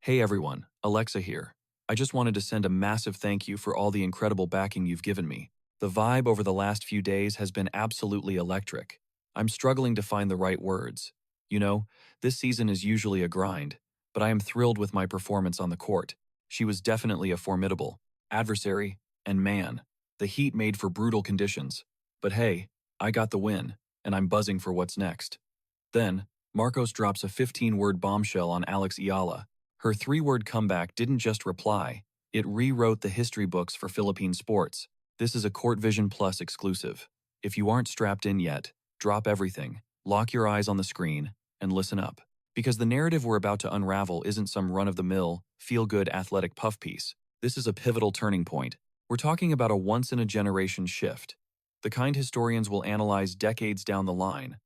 Hey everyone, Alexa here. I just wanted to send a massive thank you for all the incredible backing you've given me. The vibe over the last few days has been absolutely electric. I'm struggling to find the right words. You know, this season is usually a grind, but I am thrilled with my performance on the court. She was definitely a formidable adversary, and man, the heat made for brutal conditions. But hey, I got the win, and I'm buzzing for what's next. Then, Marcos drops a 15-word bombshell on Alex Eala. Her three-word comeback didn't just reply, it rewrote the history books for Philippine sports. This is a Court Vision Plus exclusive. If you aren't strapped in yet, drop everything, lock your eyes on the screen, and listen up. Because the narrative we're about to unravel isn't some run-of-the-mill, feel-good athletic puff piece. This is a pivotal turning point. We're talking about a once-in-a-generation shift. The kind historians will analyze decades down the line,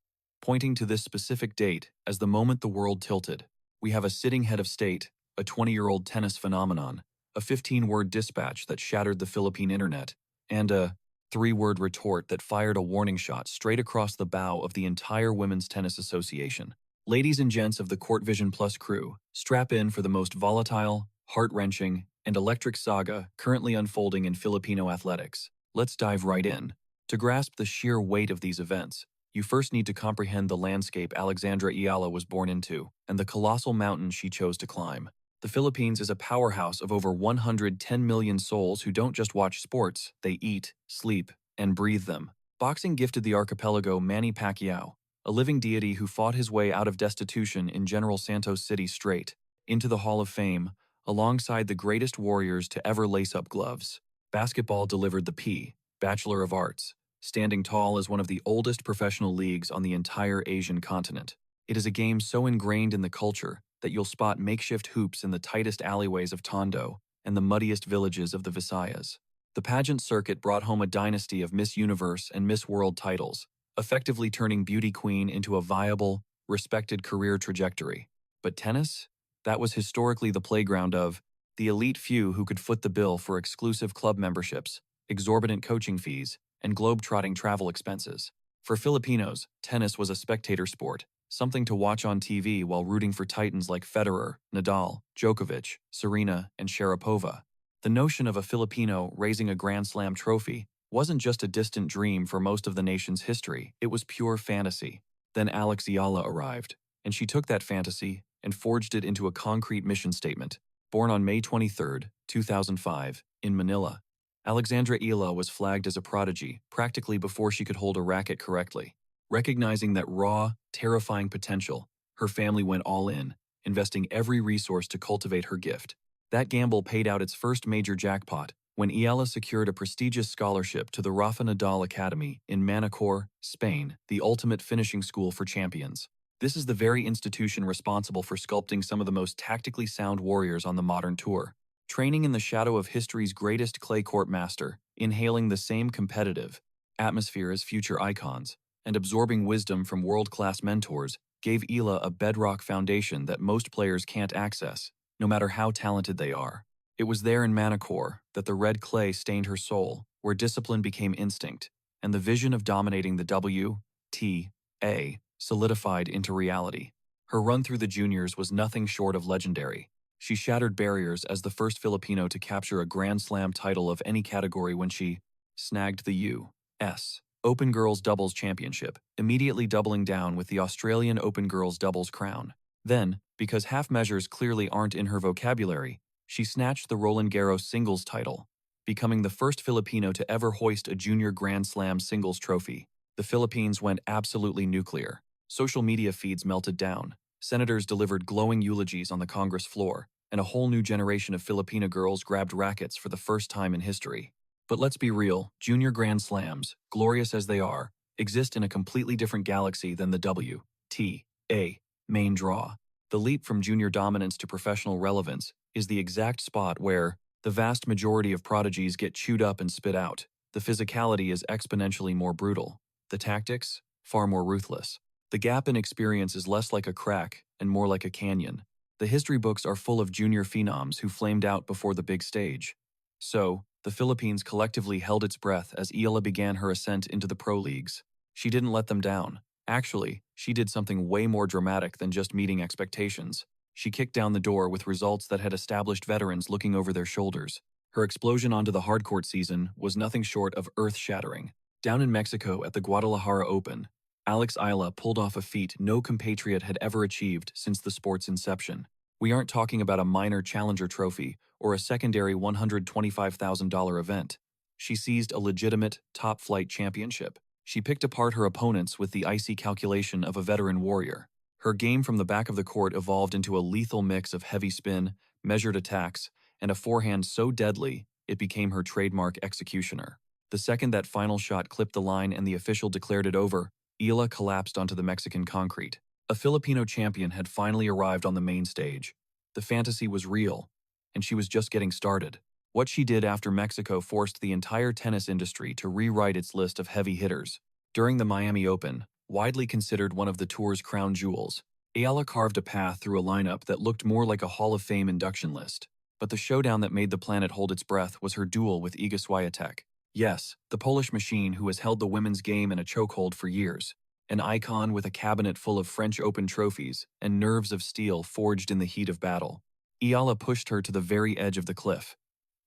pointing to this specific date as the moment the world tilted. We have a sitting head of state, a 20-year-old tennis phenomenon, a 15-word dispatch that shattered the Philippine internet, and a three-word retort that fired a warning shot straight across the bow of the entire Women's Tennis Association. Ladies and gents of the Court Vision Plus crew, strap in for the most volatile, heart-wrenching, and electric saga currently unfolding in Filipino athletics. Let's dive right in. To grasp the sheer weight of these events, you first need to comprehend the landscape Alexandra Eala was born into and the colossal mountain she chose to climb. The Philippines is a powerhouse of over 110 million souls who don't just watch sports, they eat, sleep, and breathe them. Boxing gifted the archipelago Manny Pacquiao, a living deity who fought his way out of destitution in General Santos City straight into the Hall of Fame, alongside the greatest warriors to ever lace up gloves. Basketball delivered the Bachelor of Arts, standing tall as one of the oldest professional leagues on the entire Asian continent. It is a game so ingrained in the culture that you'll spot makeshift hoops in the tightest alleyways of Tondo and the muddiest villages of the Visayas. The pageant circuit brought home a dynasty of Miss Universe and Miss World titles, effectively turning beauty queen into a viable, respected career trajectory. But tennis? That was historically the playground of the elite few who could foot the bill for exclusive club memberships, exorbitant coaching fees, and globe-trotting travel expenses. For Filipinos, tennis was a spectator sport, something to watch on TV while rooting for titans like Federer, Nadal, Djokovic, Serena, and Sharapova. The notion of a Filipino raising a Grand Slam trophy wasn't just a distant dream for most of the nation's history, it was pure fantasy. Then Alex Eala arrived, and she took that fantasy and forged it into a concrete mission statement. Born on May 23, 2005, in Manila, Alexandra Eala was flagged as a prodigy practically before she could hold a racket correctly. Recognizing that raw, terrifying potential, her family went all in, investing every resource to cultivate her gift. That gamble paid out its first major jackpot when Eala secured a prestigious scholarship to the Rafael Nadal Academy in Manacor, Spain, the ultimate finishing school for champions. This is the very institution responsible for sculpting some of the most tactically sound warriors on the modern tour. Training in the shadow of history's greatest clay court master, inhaling the same competitive atmosphere as future icons, and absorbing wisdom from world-class mentors gave Eala a bedrock foundation that most players can't access, no matter how talented they are. It was there in Manacor that the red clay stained her soul, where discipline became instinct, and the vision of dominating the WTA solidified into reality. Her run through the juniors was nothing short of legendary. She shattered barriers as the first Filipino to capture a Grand Slam title of any category when she snagged the U.S. Open Girls Doubles Championship, immediately doubling down with the Australian Open Girls Doubles crown. Then, because half measures clearly aren't in her vocabulary, she snatched the Roland Garros singles title, becoming the first Filipino to ever hoist a junior Grand Slam singles trophy. The Philippines went absolutely nuclear. Social media feeds melted down. Senators delivered glowing eulogies on the Congress floor, and a whole new generation of Filipina girls grabbed rackets for the first time in history. But let's be real, junior Grand Slams, glorious as they are, exist in a completely different galaxy than the WTA main draw. The leap from junior dominance to professional relevance is the exact spot where the vast majority of prodigies get chewed up and spit out. The physicality is exponentially more brutal. The tactics, far more ruthless. The gap in experience is less like a crack and more like a canyon. The history books are full of junior phenoms who flamed out before the big stage. So, the Philippines collectively held its breath as Eala began her ascent into the pro leagues. She didn't let them down. Actually, she did something way more dramatic than just meeting expectations. She kicked down the door with results that had established veterans looking over their shoulders. Her explosion onto the hardcourt season was nothing short of earth-shattering. Down in Mexico at the Guadalajara Open, Eala pulled off a feat no compatriot had ever achieved since the sport's inception. We aren't talking about a minor challenger trophy or a secondary $125,000 event. She seized a legitimate, top-flight championship. She picked apart her opponents with the icy calculation of a veteran warrior. Her game from the back of the court evolved into a lethal mix of heavy spin, measured attacks, and a forehand so deadly it became her trademark executioner. The second that final shot clipped the line and the official declared it over, Eala collapsed onto the Mexican concrete. A Filipino champion had finally arrived on the main stage. The fantasy was real, and she was just getting started. What she did after Mexico forced the entire tennis industry to rewrite its list of heavy hitters. During the Miami Open, widely considered one of the tour's crown jewels, Eala carved a path through a lineup that looked more like a Hall of Fame induction list. But the showdown that made the planet hold its breath was her duel with Iga Swiatek. Yes, the Polish machine who has held the women's game in a chokehold for years. An icon with a cabinet full of French Open trophies and nerves of steel forged in the heat of battle. Eala pushed her to the very edge of the cliff.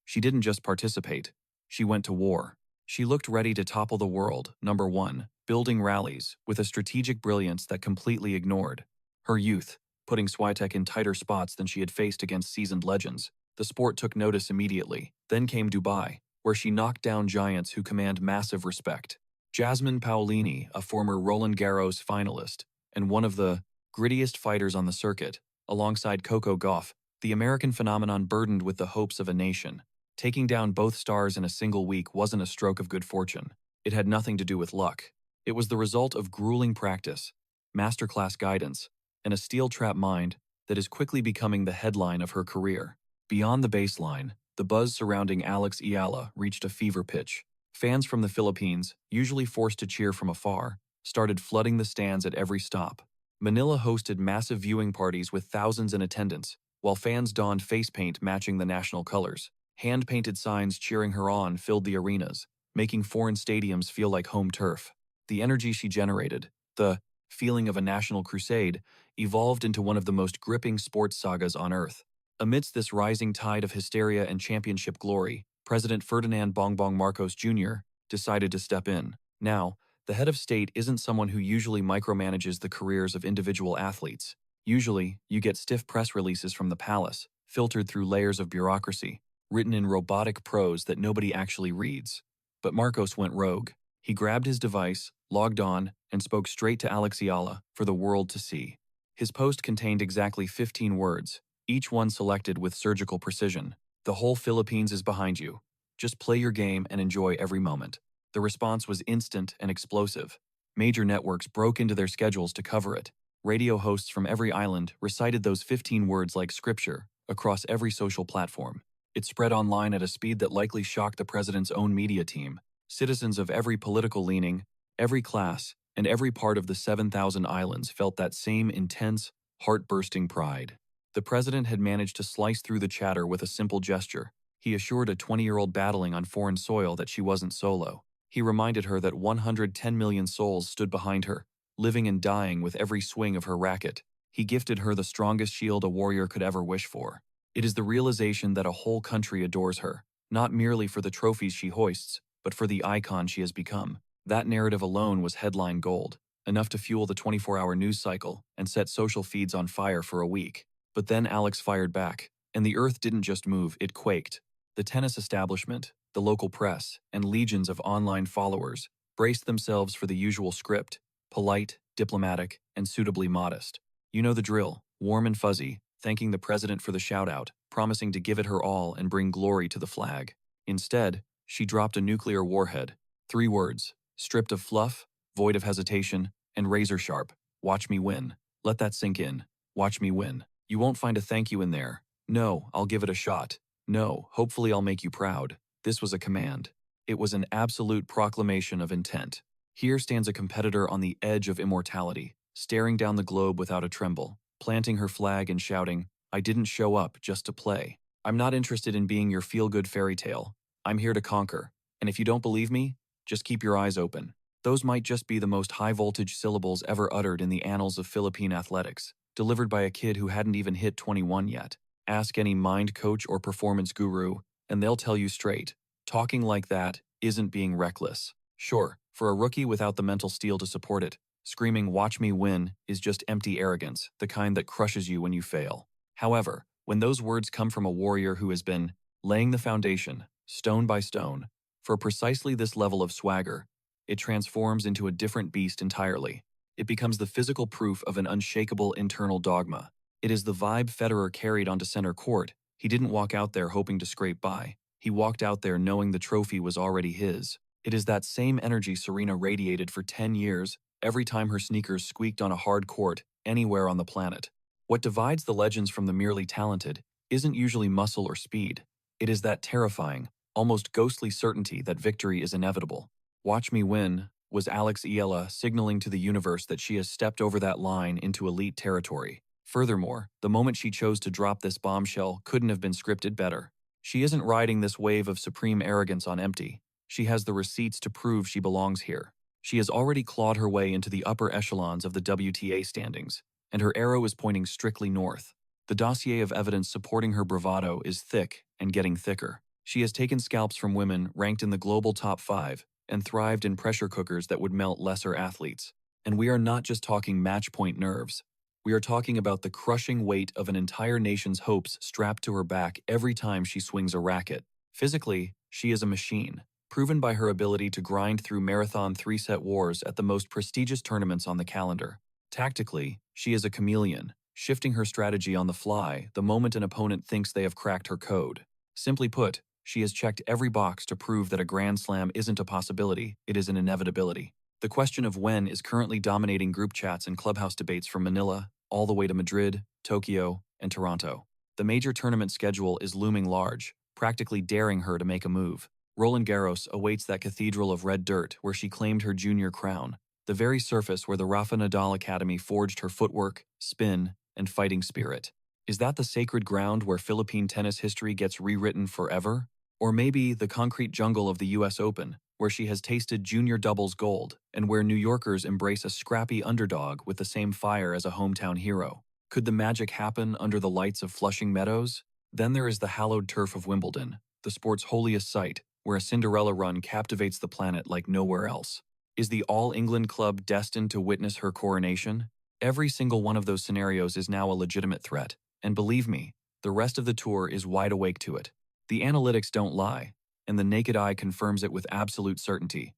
She didn't just participate, she went to war. She looked ready to topple the world, number one, building rallies with a strategic brilliance that completely ignored her youth, putting Swiatek in tighter spots than she had faced against seasoned legends. The sport took notice immediately. Then came Dubai, where she knocked down giants who command massive respect. Jasmine Paolini, a former Roland Garros finalist, and one of the grittiest fighters on the circuit, alongside Coco Gauff, the American phenomenon burdened with the hopes of a nation. Taking down both stars in a single week wasn't a stroke of good fortune. It had nothing to do with luck. It was the result of grueling practice, masterclass guidance, and a steel-trap mind that is quickly becoming the headline of her career. Beyond the baseline, the buzz surrounding Eala reached a fever pitch. Fans from the Philippines, usually forced to cheer from afar, started flooding the stands at every stop. Manila hosted massive viewing parties with thousands in attendance, while fans donned face paint matching the national colors. Hand-painted signs cheering her on filled the arenas, making foreign stadiums feel like home turf. The energy she generated, the feeling of a national crusade, evolved into one of the most gripping sports sagas on earth. Amidst this rising tide of hysteria and championship glory, President Ferdinand Bongbong Marcos Jr. decided to step in. Now, the head of state isn't someone who usually micromanages the careers of individual athletes. Usually, you get stiff press releases from the palace, filtered through layers of bureaucracy, written in robotic prose that nobody actually reads. But Marcos went rogue. He grabbed his device, logged on, and spoke straight to Eala for the world to see. His post contained exactly 15 words, each one selected with surgical precision. The whole Philippines is behind you. Just play your game and enjoy every moment. The response was instant and explosive. Major networks broke into their schedules to cover it. Radio hosts from every island recited those 15 words like scripture across every social platform. It spread online at a speed that likely shocked the president's own media team. Citizens of every political leaning, every class, and every part of the 7,000 islands felt that same intense, heart-bursting pride. The president had managed to slice through the chatter with a simple gesture. He assured a 20-year-old battling on foreign soil that she wasn't solo. He reminded her that 110 million souls stood behind her, living and dying with every swing of her racket. He gifted her the strongest shield a warrior could ever wish for. It is the realization that a whole country adores her, not merely for the trophies she hoists, but for the icon she has become. That narrative alone was headline gold, enough to fuel the 24-hour news cycle and set social feeds on fire for a week. But then Alex fired back, and the earth didn't just move, it quaked. The tennis establishment, the local press, and legions of online followers braced themselves for the usual script: polite, diplomatic, and suitably modest. You know the drill, warm and fuzzy, thanking the president for the shout-out, promising to give it her all and bring glory to the flag. Instead, she dropped a nuclear warhead. 3 words, stripped of fluff, void of hesitation, and razor-sharp. Watch me win. Let that sink in. Watch me win. You won't find a thank you in there. No, I'll give it a shot. No, hopefully I'll make you proud. This was a command. It was an absolute proclamation of intent. Here stands a competitor on the edge of immortality, staring down the globe without a tremble, planting her flag and shouting, "I didn't show up just to play. I'm not interested in being your feel-good fairy tale. I'm here to conquer. And if you don't believe me, just keep your eyes open." Those might just be the most high-voltage syllables ever uttered in the annals of Philippine athletics. delivered by a kid who hadn't even hit 21 yet. Ask any mind coach or performance guru, and they'll tell you straight. Talking like that isn't being reckless. Sure, for a rookie without the mental steel to support it, screaming "watch me win" is just empty arrogance, the kind that crushes you when you fail. However, when those words come from a warrior who has been laying the foundation, stone by stone, for precisely this level of swagger, it transforms into a different beast entirely. It becomes the physical proof of an unshakable internal dogma. It is the vibe Federer carried onto center court. He didn't walk out there hoping to scrape by. He walked out there knowing the trophy was already his. It is that same energy Serena radiated for 10 years, every time her sneakers squeaked on a hard court, anywhere on the planet. What divides the legends from the merely talented isn't usually muscle or speed. It is that terrifying, almost ghostly certainty that victory is inevitable. "Watch me win" was Alex Eala signaling to the universe that she has stepped over that line into elite territory. Furthermore, the moment she chose to drop this bombshell couldn't have been scripted better. She isn't riding this wave of supreme arrogance on empty. She has the receipts to prove she belongs here. She has already clawed her way into the upper echelons of the WTA standings, and her arrow is pointing strictly north. The dossier of evidence supporting her bravado is thick and getting thicker. She has taken scalps from women ranked in the global top 5 and thrived in pressure cookers that would melt lesser athletes. And we are not just talking match-point nerves. We are talking about the crushing weight of an entire nation's hopes strapped to her back every time she swings a racket. Physically, she is a machine, proven by her ability to grind through marathon 3-set wars at the most prestigious tournaments on the calendar. Tactically, she is a chameleon, shifting her strategy on the fly the moment an opponent thinks they have cracked her code. Simply put, she has checked every box to prove that a Grand Slam isn't a possibility, it is an inevitability. The question of when is currently dominating group chats and clubhouse debates from Manila all the way to Madrid, Tokyo, and Toronto. The major tournament schedule is looming large, practically daring her to make a move. Roland Garros awaits that cathedral of red dirt where she claimed her junior crown, the very surface where the Rafael Nadal Academy forged her footwork, spin, and fighting spirit. Is that the sacred ground where Philippine tennis history gets rewritten forever? Or maybe the concrete jungle of the US Open, where she has tasted junior doubles gold, and where New Yorkers embrace a scrappy underdog with the same fire as a hometown hero? Could the magic happen under the lights of Flushing Meadows? Then there is the hallowed turf of Wimbledon, the sport's holiest site, where a Cinderella run captivates the planet like nowhere else. Is the All England club destined to witness her coronation? Every single one of those scenarios is now a legitimate threat, and believe me, the rest of the tour is wide awake to it. The analytics don't lie, and the naked eye confirms it with absolute certainty.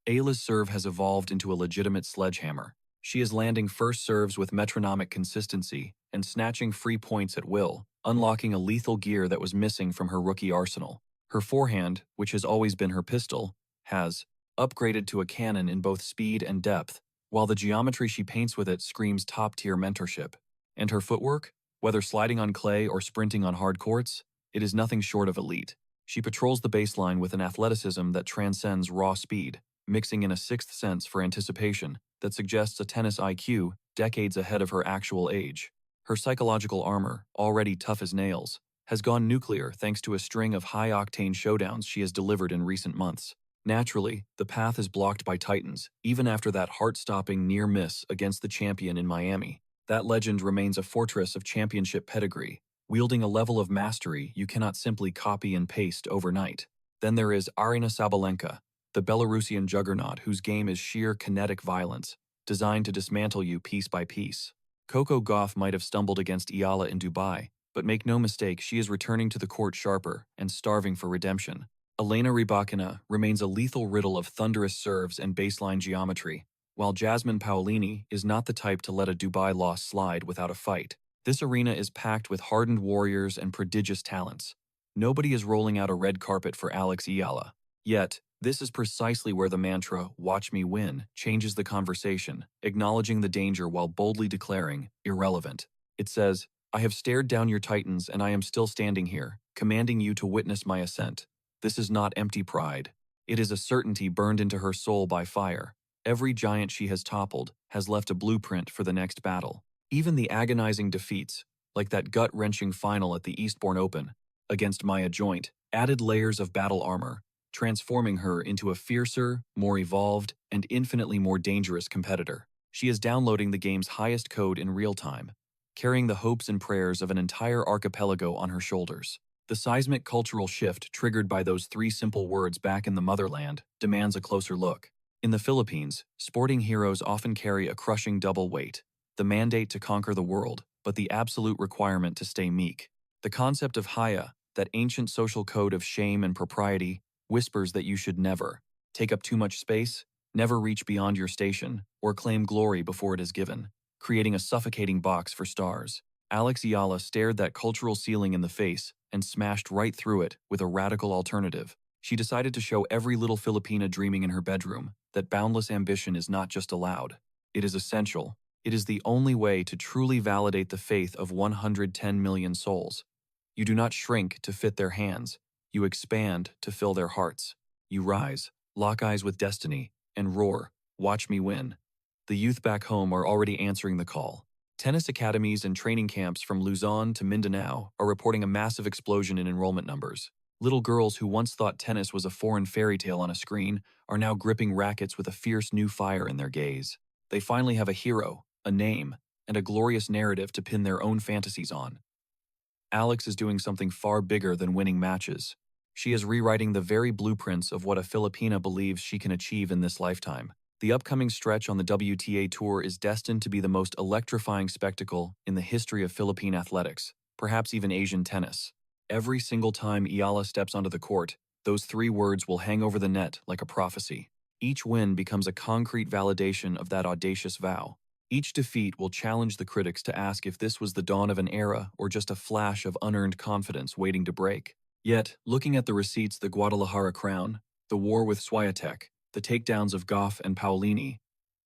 Eala's serve has evolved into a legitimate sledgehammer. She is landing first serves with metronomic consistency and snatching free points at will, unlocking a lethal gear that was missing from her rookie arsenal. Her forehand, which has always been her pistol, has upgraded to a cannon in both speed and depth, while the geometry she paints with it screams top-tier mentorship. And her footwork, whether sliding on clay or sprinting on hard courts, it is nothing short of elite. She patrols the baseline with an athleticism that transcends raw speed, mixing in a sixth sense for anticipation that suggests a tennis IQ decades ahead of her actual age. Her psychological armor, already tough as nails, has gone nuclear thanks to a string of high-octane showdowns she has delivered in recent months. Naturally, the path is blocked by titans, even after that heart-stopping near miss against the champion in Miami. That legend remains a fortress of championship pedigree, wielding a level of mastery you cannot simply copy and paste overnight. Then there is Aryna Sabalenka, the Belarusian juggernaut whose game is sheer kinetic violence, designed to dismantle you piece by piece. Coco Gauff might have stumbled against Eala in Dubai, but make no mistake, she is returning to the court sharper and starving for redemption. Elena Rybakina remains a lethal riddle of thunderous serves and baseline geometry, while Jasmine Paolini is not the type to let a Dubai loss slide without a fight. This arena is packed with hardened warriors and prodigious talents. Nobody is rolling out a red carpet for Alex Eala. Yet, this is precisely where the mantra, "watch me win," changes the conversation, acknowledging the danger while boldly declaring, irrelevant. It says, "I have stared down your titans and I am still standing here, commanding you to witness my ascent." This is not empty pride. It is a certainty burned into her soul by fire. Every giant she has toppled has left a blueprint for the next battle. Even the agonizing defeats, like that gut-wrenching final at the Eastbourne Open against Maya Joint, added layers of battle armor, transforming her into a fiercer, more evolved, and infinitely more dangerous competitor. She is downloading the game's highest code in real time, carrying the hopes and prayers of an entire archipelago on her shoulders. The seismic cultural shift triggered by those three simple words back in the motherland demands a closer look. In the Philippines, sporting heroes often carry a crushing double weight: the mandate to conquer the world, but the absolute requirement to stay meek. The concept of haya, that ancient social code of shame and propriety, whispers that you should never take up too much space, never reach beyond your station, or claim glory before it is given, creating a suffocating box for stars. Eala stared that cultural ceiling in the face and smashed right through it with a radical alternative. She decided to show every little Filipina dreaming in her bedroom that boundless ambition is not just allowed, it is essential. It is the only way to truly validate the faith of 110 million souls. You do not shrink to fit their hands, you expand to fill their hearts. You rise, lock eyes with destiny, and roar, "Watch me win." The youth back home are already answering the call. Tennis academies and training camps from Luzon to Mindanao are reporting a massive explosion in enrollment numbers. Little girls who once thought tennis was a foreign fairy tale on a screen are now gripping rackets with a fierce new fire in their gaze. They finally have a hero, a name, and a glorious narrative to pin their own fantasies on. Alex is doing something far bigger than winning matches. She is rewriting the very blueprints of what a Filipina believes she can achieve in this lifetime. The upcoming stretch on the WTA Tour is destined to be the most electrifying spectacle in the history of Philippine athletics, perhaps even Asian tennis. Every single time Eala steps onto the court, those three words will hang over the net like a prophecy. Each win becomes a concrete validation of that audacious vow. Each defeat will challenge the critics to ask if this was the dawn of an era or just a flash of unearned confidence waiting to break. Yet, looking at the receipts: the Guadalajara crown, the war with Swiatek, the takedowns of Gauff and Paolini,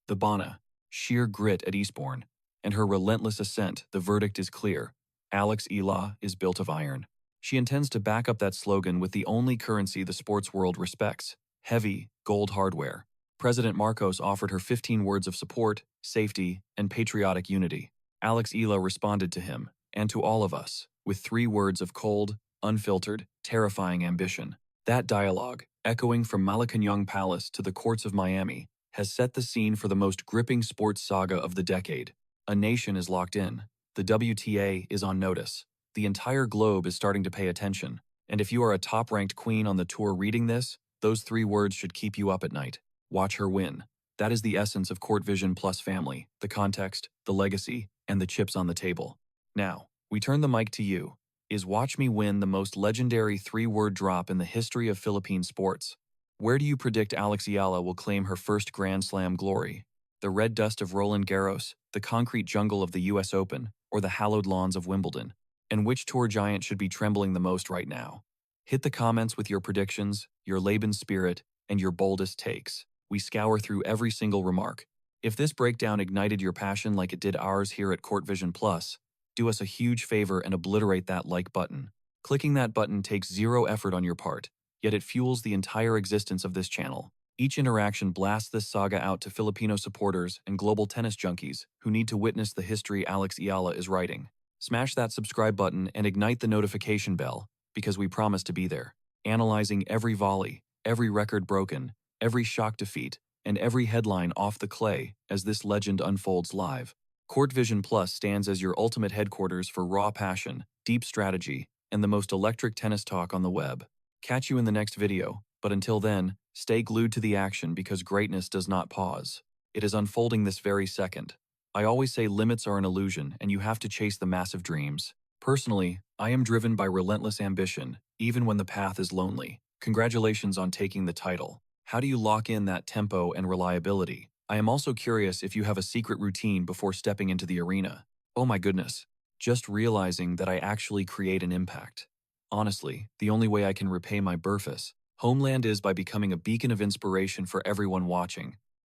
the Bana, sheer grit at Eastbourne, and her relentless ascent, the verdict is clear. Eala is built of iron. She intends to back up that slogan with the only currency the sports world respects: heavy, gold hardware. President Marcos offered her 15 words of support, safety, and patriotic unity. Eala responded to him, and to all of us, with 3 words of cold, unfiltered, terrifying ambition. That dialogue, echoing from Malacañang Palace to the courts of Miami, has set the scene for the most gripping sports saga of the decade. A nation is locked in. The WTA is on notice. The entire globe is starting to pay attention. And if you are a top-ranked queen on the tour reading this, those 3 words should keep you up at night. Watch her win. That is the essence of Court Vision Plus family: the context, the legacy, and the chips on the table. Now, we turn the mic to you. Is "Watch Me Win" the most legendary 3-word drop in the history of Philippine sports? Where do you predict Eala will claim her first Grand Slam glory? The red dust of Roland Garros, the concrete jungle of the US Open, or the hallowed lawns of Wimbledon? And which tour giant should be trembling the most right now? Hit the comments with your predictions, your Laban spirit, and your boldest takes. We scour through every single remark. If this breakdown ignited your passion like it did ours here at Court Vision Plus, do us a huge favor and obliterate that like button. Clicking that button takes 0 effort on your part, yet it fuels the entire existence of this channel. Each interaction blasts this saga out to Filipino supporters and global tennis junkies who need to witness the history Eala is writing. Smash that subscribe button and ignite the notification bell, because we promise to be there, analyzing every volley, every record broken, every shock defeat, and every headline off the clay as this legend unfolds live. Court Vision Plus stands as your ultimate headquarters for raw passion, deep strategy, and the most electric tennis talk on the web. Catch you in the next video, but until then, stay glued to the action because greatness does not pause. It is unfolding this very second. I always say limits are an illusion and you have to chase the massive dreams. Personally, I am driven by relentless ambition, even when the path is lonely. Congratulations on taking the title. How do you lock in that tempo and reliability? I am also curious if you have a secret routine before stepping into the arena. Oh my goodness, just realizing that I actually create an impact. Honestly, the only way I can repay my Burfus homeland is by becoming a beacon of inspiration for everyone watching.